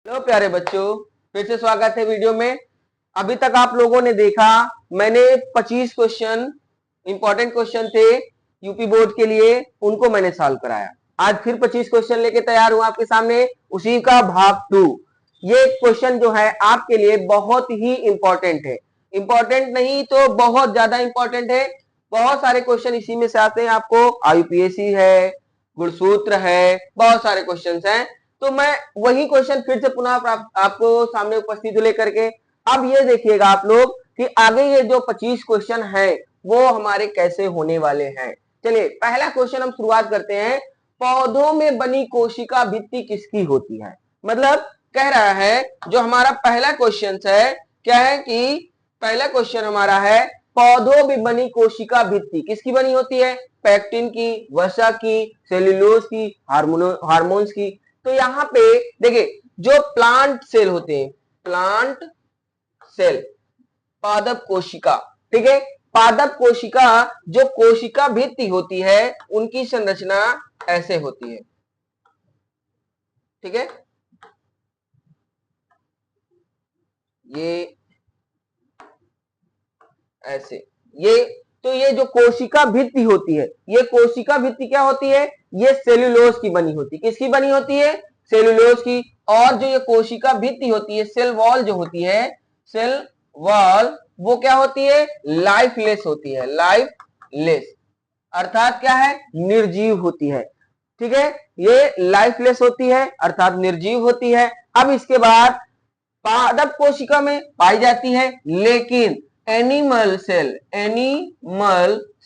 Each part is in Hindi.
हेलो प्यारे बच्चों, फिर से स्वागत है वीडियो में। अभी तक आप लोगों ने देखा, मैंने 25 क्वेश्चन, इंपॉर्टेंट क्वेश्चन थे यूपी बोर्ड के लिए, उनको मैंने सॉल्व कराया। आज फिर 25 क्वेश्चन लेके तैयार हूं आपके सामने, उसी का भाग 2। ये क्वेश्चन जो है आपके लिए बहुत ही इंपॉर्टेंट है। इंपॉर्टेंट नहीं तो बहुत ज्यादा इंपॉर्टेंट है। बहुत सारे क्वेश्चन इसी में से आते हैं आपको। आईयूपीएसी है, गुणसूत्र है, बहुत सारे क्वेश्चन हैं। तो मैं वही क्वेश्चन फिर से पुनः आपको सामने उपस्थित लेकर के, अब ये देखिएगा आप लोग कि आगे ये जो 25 क्वेश्चन है वो हमारे कैसे होने वाले हैं। चलिए पहला क्वेश्चन हम शुरुआत करते हैं। पौधों में बनी कोशिका भित्ति किसकी होती है? मतलब कह रहा है जो हमारा पहला क्वेश्चन है, क्या है कि पहला क्वेश्चन हमारा है पौधों में बनी कोशिका भित्ति किसकी बनी होती है? पैक्टिन की, वसा की, सेल्यूलोज की, हार्मोन्स की। तो यहाँ पे देखिए जो प्लांट सेल होते हैं, प्लांट सेल, पादप कोशिका, ठीक है, पादप कोशिका जो कोशिका भित्ति होती है उनकी संरचना ऐसे होती है, ठीक है। ये ऐसे, ये जो कोशिका भित्ति होती है, ये कोशिका भित्ति क्या होती है? ये सेल्यूलोज की बनी होती है। किसकी बनी होती है? सेल्यूलोज की। और जो ये कोशिका भित्ति होती है, सेल वॉल जो होती है, सेल वॉल, वो क्या होती है? लाइफलेस होती है, लाइफलेस अर्थात क्या है? निर्जीव होती है, ठीक है। ये लाइफलेस होती है अर्थात निर्जीव होती है। अब इसके बाद पादप कोशिका में पाई जाती है, लेकिन एनिमल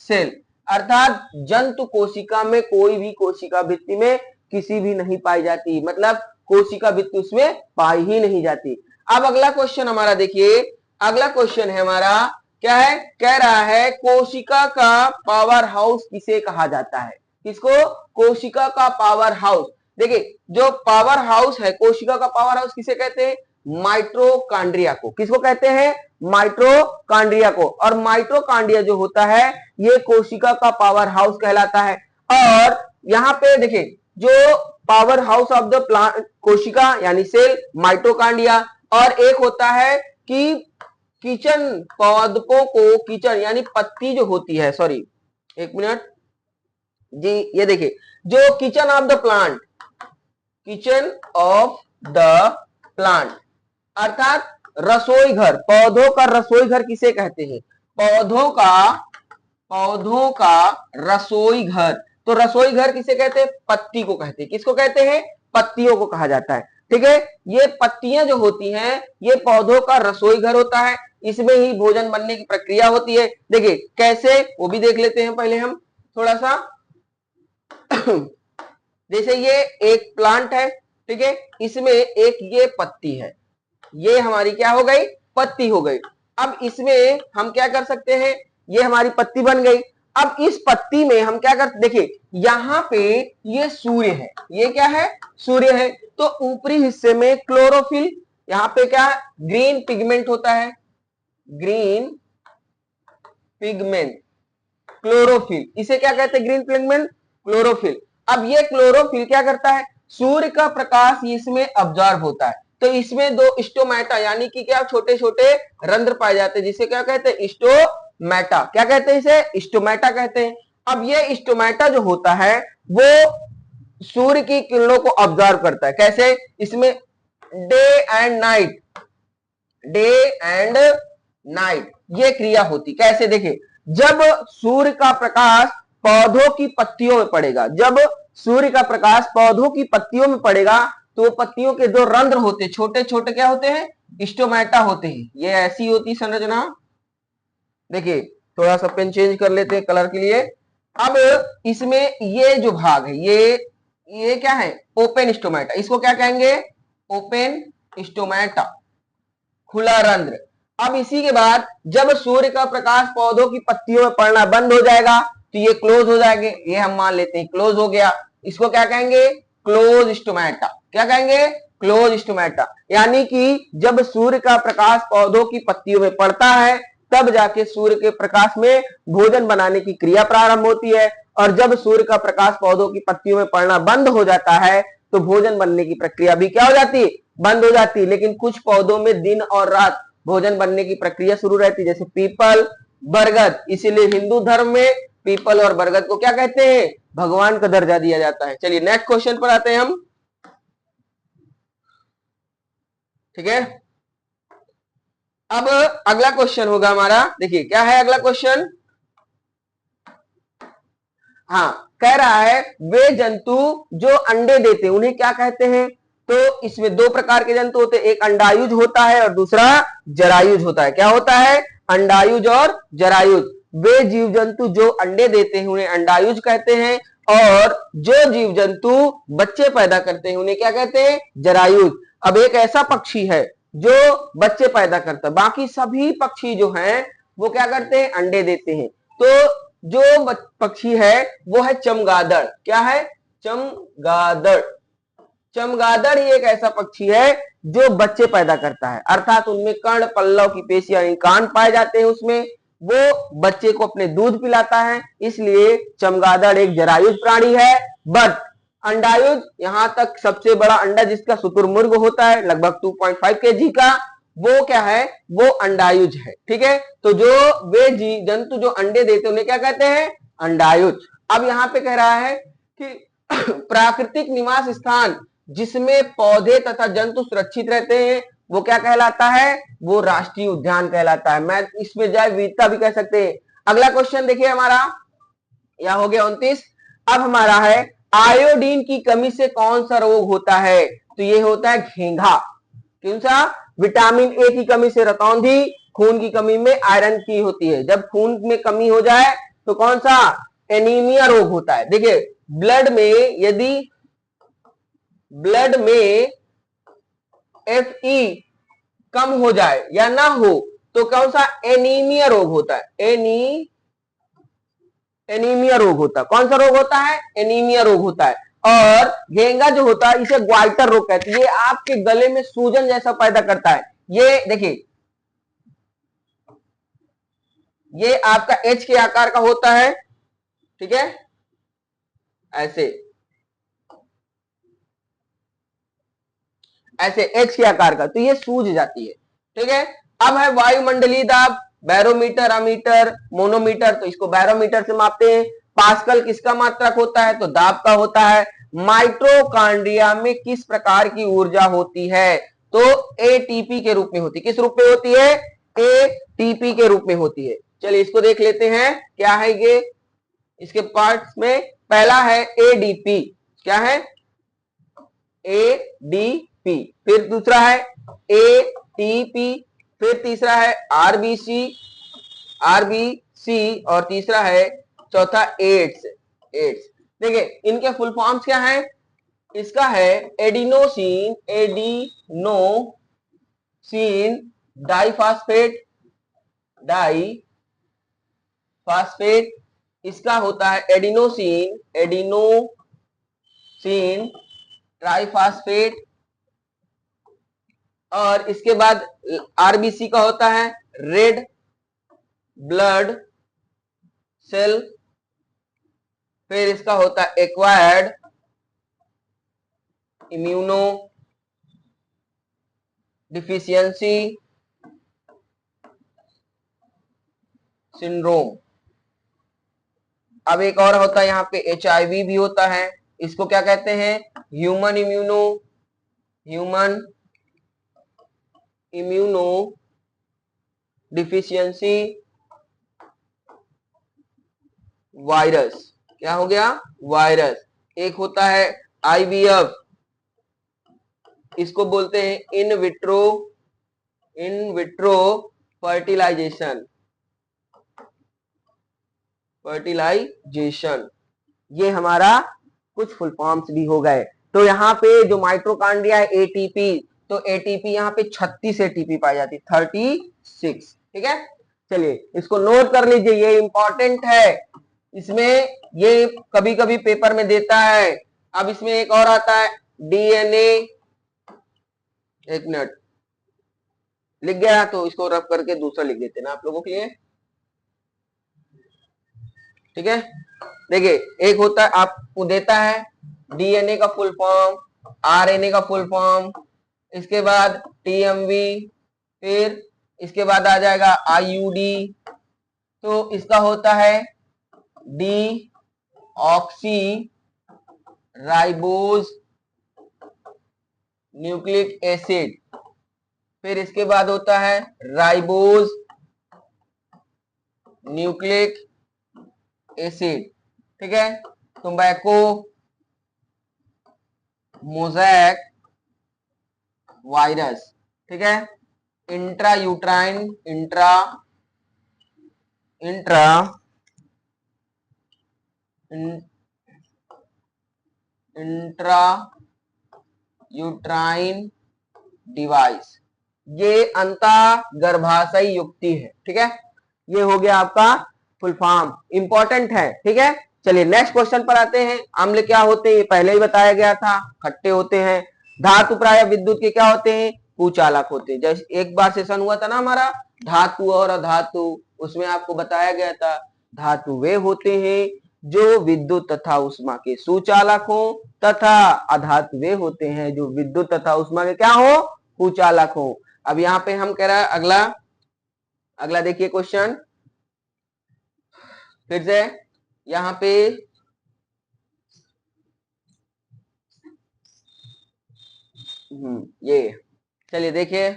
सेल अर्थात जंतु कोशिका में कोई भी कोशिका भित्ति में किसी भी नहीं पाई जाती, मतलब कोशिका भित्ति उसमें पाई ही नहीं जाती। अब अगला क्वेश्चन हमारा देखिए, अगला क्वेश्चन है हमारा, क्या है? कह रहा है कोशिका का पावर हाउस किसे कहा जाता है? किसको? कोशिका का पावर हाउस। देखिए जो पावर हाउस है, कोशिका का पावर हाउस किसे कहते हैं? माइटोकॉन्ड्रिया को। किसको कहते हैं? माइटोकॉन्ड्रिया को। और माइटोकॉन्ड्रिया जो होता है ये कोशिका का पावर हाउस कहलाता है। और यहाँ पे देखिए जो power house of the plant, कोशिका यानी सेल, माइटोकॉन्ड्रिया, और एक होता है कि किचन, पादपों को किचन यानी पत्ती जो होती है, सॉरी एक मिनट जी, ये देखिए जो kitchen of the plant, kitchen of the plant अर्थात रसोई घर, पौधों का रसोई घर किसे कहते हैं? पौधों का रसोई घर। तो रसोई घर किसे कहते हैं? पत्ती को कहते हैं। किसको कहते हैं? पत्तियों को कहा जाता है, ठीक है। ये पत्तियां जो होती हैं ये पौधों का रसोई घर होता है, इसमें ही भोजन बनने की प्रक्रिया होती है। देखिए कैसे, वो भी देख लेते हैं पहले हम थोड़ा सा। जैसे ये एक प्लांट है, ठीक है, इसमें एक ये पत्ती है, ये हमारी क्या हो गई? पत्ती हो गई। अब इसमें हम क्या कर सकते हैं? ये हमारी पत्ती बन गई। अब इस पत्ती में हम क्या कर, देखिए यहां पे ये सूर्य है, ये क्या है? सूर्य है। तो ऊपरी हिस्से में क्लोरोफिल, यहां पे क्या? ग्रीन पिगमेंट होता है, ग्रीन पिगमेंट, क्लोरोफिल, इसे क्या कहते हैं? Green pigment, chlorophyll. अब ये क्लोरोफिल क्या करता है? सूर्य का प्रकाश इसमें अब्जॉर्ब होता है। तो इसमें दो स्टोमेटा यानी कि क्या? छोटे छोटे रंध्र पाए जाते हैं, जिसे क्या कहते हैं? स्टोमेटा। क्या कहते हैं? इसे स्टोमेटा कहते हैं। अब ये स्टोमेटा जो होता है वो सूर्य की किरणों को ऑब्जर्व करता है। कैसे? इसमें डे एंड नाइट ये क्रिया होती। कैसे? देखिए जब सूर्य का प्रकाश पौधों की पत्तियों में पड़ेगा, जब सूर्य का प्रकाश पौधों की पत्तियों में पड़ेगा तो पत्तियों के जो रंध्र होते हैं, छोटे छोटे क्या होते हैं? स्टोमेटा होते हैं। ये ऐसी होती संरचना। देखिए थोड़ा सा पेन चेंज कर लेते हैं कलर के लिए। अब इसमें ये जो भाग है, ये क्या है? Open stomata. इसको क्या कहेंगे? ओपन स्टोमेटा, खुला रंध्र। अब इसी के बाद जब सूर्य का प्रकाश पौधों की पत्तियों में पड़ना बंद हो जाएगा तो ये क्लोज हो जाएंगे, ये हम मान लेते हैं क्लोज हो गया। इसको क्या कहेंगे? Close stomata. क्या कहेंगे? Close stomata. यानी कि जब सूर्य का प्रकाश पौधों की पत्तियों में पड़ता है तब जाके सूर्य के प्रकाश में भोजन बनाने की क्रिया प्रारंभ होती है, और जब सूर्य का प्रकाश पौधों की पत्तियों में पड़ना बंद हो जाता है तो भोजन बनने की प्रक्रिया भी क्या हो जाती है? बंद हो जाती है, लेकिन कुछ पौधों में दिन और रात भोजन बनने की प्रक्रिया शुरू रहती है, जैसे पीपल, बरगद। इसीलिए हिंदू धर्म में पीपल और बरगद को क्या कहते हैं, भगवान का दर्जा दिया जाता है। चलिए नेक्स्ट क्वेश्चन पर आते हैं हम। ठीक है, अब अगला क्वेश्चन होगा हमारा, देखिए क्या है अगला क्वेश्चन। हाँ, कह रहा है वे जंतु जो अंडे देते हैं उन्हें क्या कहते हैं। तो इसमें दो प्रकार के जंतु होते हैं, एक अंडायुज होता है और दूसरा जरायुज होता है। क्या होता है, अंडायुज और जरायुज। वे जीव जंतु जो अंडे देते हैं उन्हें अंडायुज कहते हैं, और जो जीव जंतु बच्चे पैदा करते हैं उन्हें क्या कहते हैं, जरायुज। अब एक ऐसा पक्षी है जो बच्चे पैदा करता है, बाकी सभी पक्षी जो हैं वो क्या करते हैं, अंडे देते हैं। तो जो पक्षी है वो है चमगादड़। क्या है, चमगादड़। चमगादड़ ही एक ऐसा पक्षी है जो बच्चे पैदा करता है, अर्थात उनमें कर्ण, पल्लव की पेशी यानी कान पाए जाते हैं, उसमें वो बच्चे को अपने दूध पिलाता है, इसलिए चमगादड़ एक जरायुज प्राणी है। बट अंडायुज, यहां तक सबसे बड़ा अंडा जिसका शुतुरमुर्ग होता है लगभग 2.5 केजी का, वो क्या है, वो अंडायुज है। ठीक है, तो जो वे जंतु जो अंडे देते हैं उन्हें क्या कहते हैं, अंडायुज। अब यहाँ पे कह रहा है कि प्राकृतिक निवास स्थान जिसमें पौधे तथा जंतु सुरक्षित रहते हैं वो क्या कहलाता है, वो राष्ट्रीय उद्यान कहलाता है। मैं इसमें जैव विविधता भी कह सकते हैं। अगला क्वेश्चन देखिए हमारा, यह हो गया 29। अब हमारा है आयोडीन की कमी से कौन सा रोग होता है। तो ये होता है घेंघा। कौन सा, विटामिन ए की कमी से रतौंधी, खून की कमी में आयरन की होती है। जब खून में कमी हो जाए तो कौन सा, एनीमिया रोग होता है। देखिए ब्लड में यदि ब्लड में Fe कम हो जाए या ना हो तो कौन सा, एनीमिया रोग होता है। एनीमिया रोग होता है। कौन सा रोग होता है, एनीमिया रोग होता है। और घेंगा जो होता है इसे ग्वाइटर रोग कहते हैं। ये आपके गले में सूजन जैसा पैदा करता है। ये देखिए, ये आपका एच के आकार का होता है। ठीक है, ऐसे ऐसे एच के आकार का, तो ये सूज जाती है। ठीक है, अब है वायुमंडलीय दाब, बैरोमीटर, अमीटर, मोनोमीटर। तो इसको बैरोमीटर से मापते हैं। पास्कल किसका मात्रक होता है, तो दाब का होता है। माइटोकॉन्ड्रिया में किस प्रकार की ऊर्जा होती है, तो एटीपी के रूप में होती है। किस रूप में होती है, एटीपी के रूप में होती है। चलिए इसको देख लेते हैं क्या है ये, इसके पार्ट्स में पहला है एडीपी। क्या है, एडीपी। फिर दूसरा है एटीपी, फिर तीसरा है आरबीसी, आरबीसी, और तीसरा है चौथा एड्स। एड्स देखिए इनके फुल फॉर्म्स क्या है, इसका है एडिनोसिन, एडिनोसिन डाइफॉस्फेट, डाइफॉस्फेट। इसका होता है एडिनोसिन, एडिनोसिन ट्राइफॉस्फेट। और इसके बाद आरबीसी का होता है रेड ब्लड सेल। फिर इसका होता है एक्वायर्ड इम्यूनो डिफिशियंसी सिंड्रोम। अब एक और होता है यहाँ पे एचआईवी भी होता है। इसको क्या कहते हैं, ह्यूमन इम्यूनो डिफिशियंसी वायरस। क्या हो गया, वायरस। एक होता है आईवीएफ, इसको बोलते हैं इन विट्रो फर्टिलाइजेशन। ये हमारा कुछ फुल फॉर्म्स भी हो गए। तो यहाँ पे जो माइटोकॉन्ड्रिया है एटीपी, तो एटीपी यहाँ पे 36 एटीपी पाई जाती है, 36। ठीक है, चलिए इसको नोट कर लीजिए, ये इंपॉर्टेंट है। इसमें ये कभी कभी पेपर में देता है। अब इसमें एक और आता है डीएनए, एक मिनट लिख गया तो इसको रब करके दूसरा लिख देते ना आप लोगों के लिए। ठीक है, देखिए एक होता है आपको देता है डीएनए का फुल फॉर्म, आरएनए का फुल फॉर्म, इसके बाद TMV, फिर इसके बाद आ जाएगा IUD। तो इसका होता है D oxy ribose nucleic acid. फिर इसके बाद होता है राइबोज न्यूक्लिक एसिड। ठीक है, टोबैको मोज़ैक वायरस। ठीक है, intra uterine intra uterine device, ये अंतःगर्भाशयी युक्ति है। ठीक है, ये हो गया आपका फुल फॉर्म, इंपॉर्टेंट है। ठीक है, चलिए नेक्स्ट क्वेश्चन पर आते हैं। अम्ल क्या होते हैं, ये पहले ही बताया गया था, खट्टे होते हैं। धातु प्राय विद्युत के क्या होते हैं, कुचालक होते हैं। जैसे एक बार सेशन हुआ था ना हमारा धातु और अधातु, उसमें आपको बताया गया था धातु वे होते हैं जो विद्युत तथा उष्मा के सुचालक हो, तथा अधातु वे होते हैं जो विद्युत तथा उष्मा के क्या हो, कुचालक हो। अब यहाँ पे हम कह रहा है अगला देखिए क्वेश्चन फिर से यहाँ पे ये चलिए देखिए,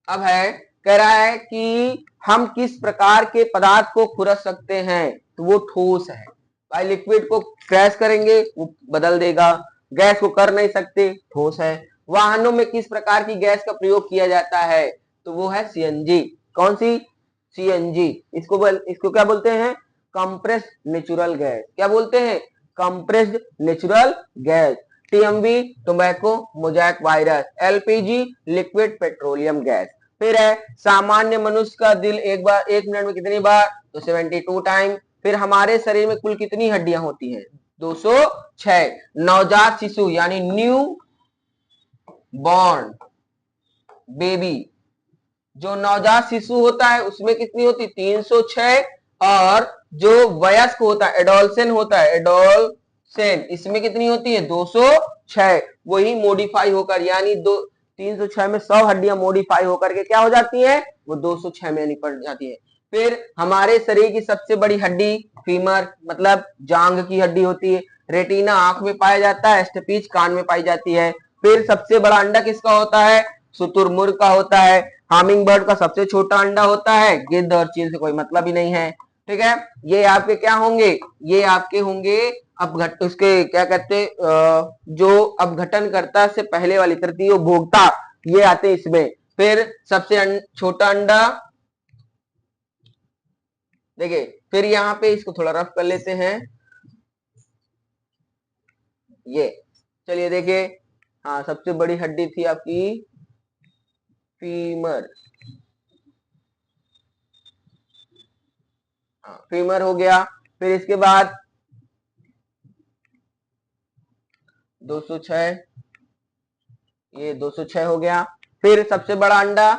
अब है कह रहा है कि हम किस प्रकार के पदार्थ को खुरस सकते हैं, तो वो ठोस है भाई। लिक्विड को क्रैश करेंगे वो बदल देगा, गैस को कर नहीं सकते, ठोस है। वाहनों में किस प्रकार की गैस का प्रयोग किया जाता है, तो वो है CNG। कौन सी, CNG। इसको क्या बोलते हैं, कंप्रेस्ड नेचुरल गैस। क्या बोलते हैं, compressed natural gas. TMV tobacco mosaic virus. LPG liquid petroleum gas. फिर है सामान्य मनुष्य का दिल एक मिनट में कितनी बार, तो 72 टाइम। फिर हमारे शरीर में कुल कितनी हड्डियां होती हैं, 206। नवजात शिशु यानी न्यू बॉर्न बेबी, जो नवजात शिशु होता है उसमें कितनी होती, 306। और जो वयस्क होता है, एडोलसेंट होता है, एडोलसेंट, इसमें कितनी होती है, 206। वही मॉडिफाई होकर यानी 306 में 100 हड्डियां मॉडिफाई होकर के क्या हो जाती है, वो 206 में निपट जाती है। फिर हमारे शरीर की सबसे बड़ी हड्डी फीमर, मतलब जांग की हड्डी होती है। रेटिना आंख में पाया जाता है, स्टेपीज कान में पाई जाती है। फिर सबसे बड़ा अंडा किसका होता है, शुतुरमुर्ग का होता है। हामिंग बर्ड का सबसे छोटा अंडा होता है। गिद्ध और चील से कोई मतलब ही नहीं है। ठीक है, ये आपके क्या होंगे, ये आपके होंगे अपघट, उसके क्या कहते जो अपघटनकर्ता से पहले वाली तृतीय भोक्ता, ये आते हैं इसमें। फिर सबसे छोटा अंडा, देखिए फिर यहाँ पे इसको थोड़ा रफ कर लेते हैं। ये चलिए देखिए, हाँ सबसे बड़ी हड्डी थी आपकी फीमर। फीमर हो गया। फिर इसके बाद 206, ये 206 हो गया। फिर सबसे बड़ा अंडा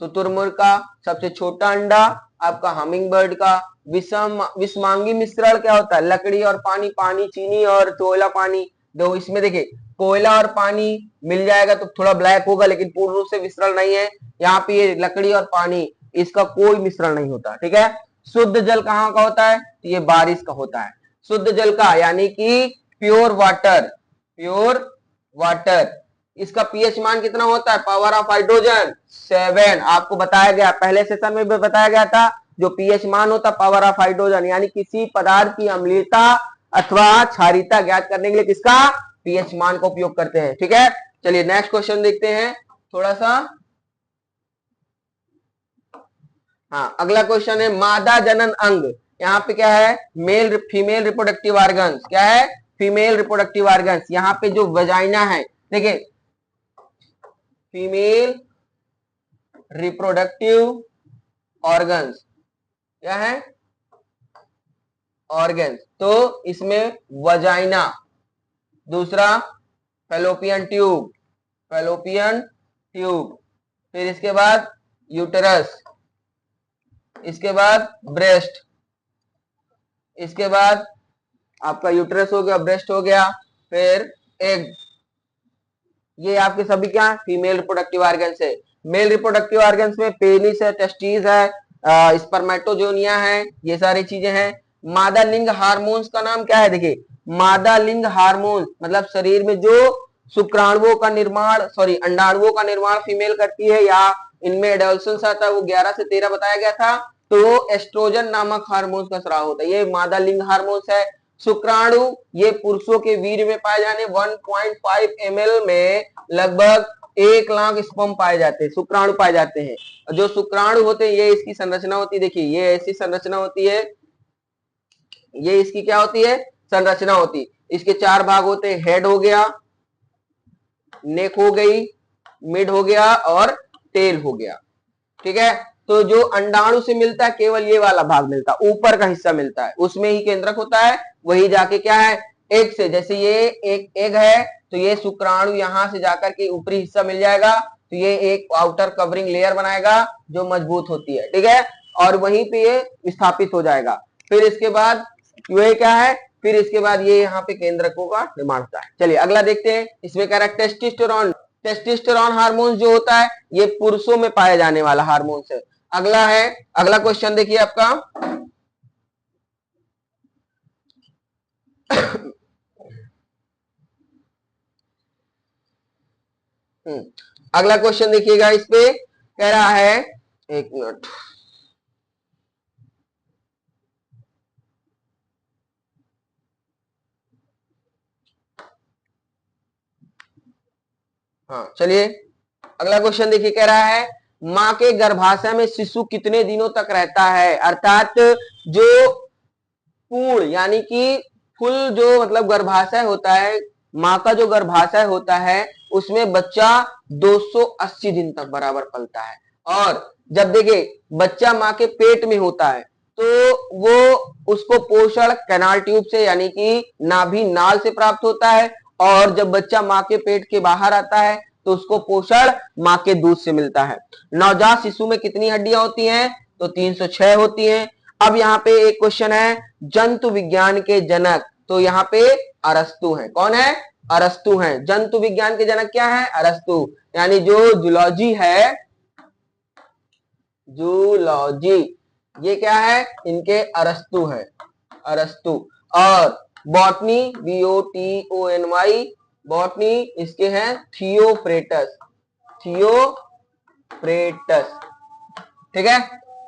शुतुरमुर्ग का, सबसे छोटा अंडा आपका हमिंग बर्ड का। विषमांगी मिश्रण क्या होता है, लकड़ी और पानी, पानी चीनी और कोयला पानी। दो इसमें देखिए कोयला और पानी मिल जाएगा तो थोड़ा ब्लैक होगा, लेकिन पूर्ण रूप से मिश्रण नहीं है। यहाँ पे ये लकड़ी और पानी, इसका कोई मिश्रण नहीं होता। ठीक है, शुद्ध जल कहाँ का होता है, ये बारिश का होता है। शुद्ध जल का यानी कि प्योर वाटर, प्योर वाटर, इसका पीएच मान कितना होता है, पावर ऑफ हाइड्रोजन 7। आपको बताया गया, पहले सेशन में भी बताया गया था, जो पीएच मान होता है पावर ऑफ हाइड्रोजन, यानी किसी पदार्थ की अम्लीयता अथवा क्षारीयता ज्ञात करने के लिए किसका, पीएच मान का उपयोग करते हैं। ठीक है, चलिए नेक्स्ट क्वेश्चन देखते हैं थोड़ा सा। हाँ अगला क्वेश्चन है मादा जनन अंग। यहाँ पे क्या है, मेल फीमेल रिप्रोडक्टिव ऑर्गन्स, क्या है, फीमेल रिप्रोडक्टिव ऑर्गन्स। यहाँ पे जो वजाइना है, देखिए फीमेल रिप्रोडक्टिव ऑर्गन्स क्या है, ऑर्गन्स, तो इसमें वजाइना, दूसरा फैलोपियन ट्यूब, फैलोपियन ट्यूब, फिर इसके बाद यूटेरस, इसके बाद ब्रेस्ट, इसके बाद आपका यूटेरस हो गया, ब्रेस्ट हो गया, फिर एग, ये आपके सभी क्या फीमेल रिप्रोडक्टिव ऑर्गन्स है। मेल रिप्रोडक्टिव ऑर्गन्स में पेनिस है, टेस्टिस है, स्पर्मेटोजोनिया है, ये सारी चीजें हैं। मादा लिंग हार्मोन्स का नाम क्या है? देखिए, मादा लिंग हार्मोन्स मतलब शरीर में जो शुक्राणुओं का निर्माण, सॉरी अंडाणुओं का निर्माण फीमेल करती है या इनमें एडोलसेंस आता है, वो 11 से 13 बताया गया था। तो एस्ट्रोजन नामक हार्मोन्स का स्राव होता है, ये मादा लिंग हार्मोन्स है। शुक्राणु ये पुरुषों के वीर्य में पाए जाने 1.5 ml में लगभग 1 लाख स्पर्म पाए जाते हैं, शुक्राणु पाए जाते हैं। जो शुक्राणु होते हैं ये इसकी संरचना होती है, देखिए ये ऐसी संरचना होती है, ये इसकी क्या होती है? संरचना होती है। इसके 4 भाग होते हैं, हेड हो गया, नेक हो गई, मिड हो गया और टेल हो गया। ठीक है, तो जो अंडाणु से मिलता है केवल ये वाला भाग मिलता है, ऊपर का हिस्सा मिलता है, उसमें ही केंद्रक होता है। वही जाके क्या है, एग से, जैसे ये एक एग है तो ये शुक्राणु यहां से जाकर के ऊपरी हिस्सा मिल जाएगा, तो ये एक आउटर कवरिंग लेयर बनाएगा जो मजबूत होती है। ठीक है, और वहीं पे ये स्थापित हो जाएगा। फिर इसके बाद ये क्या है, फिर इसके बाद ये यहाँ पे केंद्रकों का निर्माण होता है। चलिए अगला देखते हैं, इसमें कह रहा है टेस्टोस्टेरोन। टेस्टोस्टेरोन हार्मोन जो होता है ये पुरुषों में पाए जाने वाला हार्मोन है। अगला है, अगला क्वेश्चन देखिए आपका अगला क्वेश्चन देखिएगा, इस पे कह रहा है, एक मिनट, हाँ चलिए अगला क्वेश्चन देखिए, कह रहा है माँ के गर्भाशय में शिशु कितने दिनों तक रहता है? अर्थात जो पूर्ण यानी कि फुल जो मतलब गर्भाशय होता है, माँ का जो गर्भाशय होता है उसमें बच्चा 280 दिन तक बराबर पलता है। और जब देखिए बच्चा माँ के पेट में होता है तो वो उसको पोषण कैनाल ट्यूब से यानी कि नाभि नाल से प्राप्त होता है, और जब बच्चा माँ के पेट के बाहर आता है तो उसको पोषण माँ के दूध से मिलता है। नवजात शिशु में कितनी हड्डियां होती हैं? तो 306 होती हैं। अब यहाँ पे एक क्वेश्चन है, जंतु विज्ञान के जनक, तो यहाँ पे अरस्तु है। कौन है? अरस्तु है। जंतु विज्ञान के जनक क्या है? अरस्तु, यानी जो जूलॉजी है, जूलॉजी ये क्या है? इनके अरस्तु है, अरस्तु। और बॉटनी, BOTONY, बॉटनी इसके हैं थियोफ्रेटस, थियोफ्रेटस। ठीक है,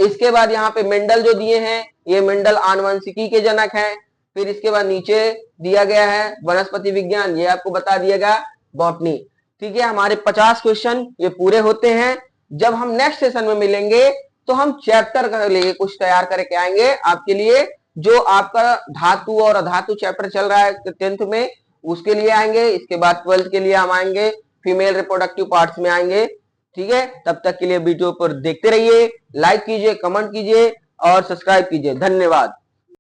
इसके बाद यहाँ पे मेंडल जो दिए हैं, ये मेंडल आनुवंशिकी के जनक हैं। फिर इसके बाद नीचे दिया गया है वनस्पति विज्ञान, ये आपको बता दिया गया बॉटनी। ठीक है, हमारे 50 क्वेश्चन ये पूरे होते हैं। जब हम नेक्स्ट सेशन में मिलेंगे तो हम चैप्टर का लेके कुछ तैयार करके आएंगे आपके लिए, जो आपका धातु और अधातु चैप्टर चल रहा है 10th में, उसके लिए आएंगे। इसके बाद 12th के लिए हम आएंगे, फीमेल रिप्रोडक्टिव पार्ट्स में आएंगे। ठीक है, तब तक के लिए वीडियो पर देखते रहिए, लाइक कीजिए, कमेंट कीजिए और सब्सक्राइब कीजिए। धन्यवाद।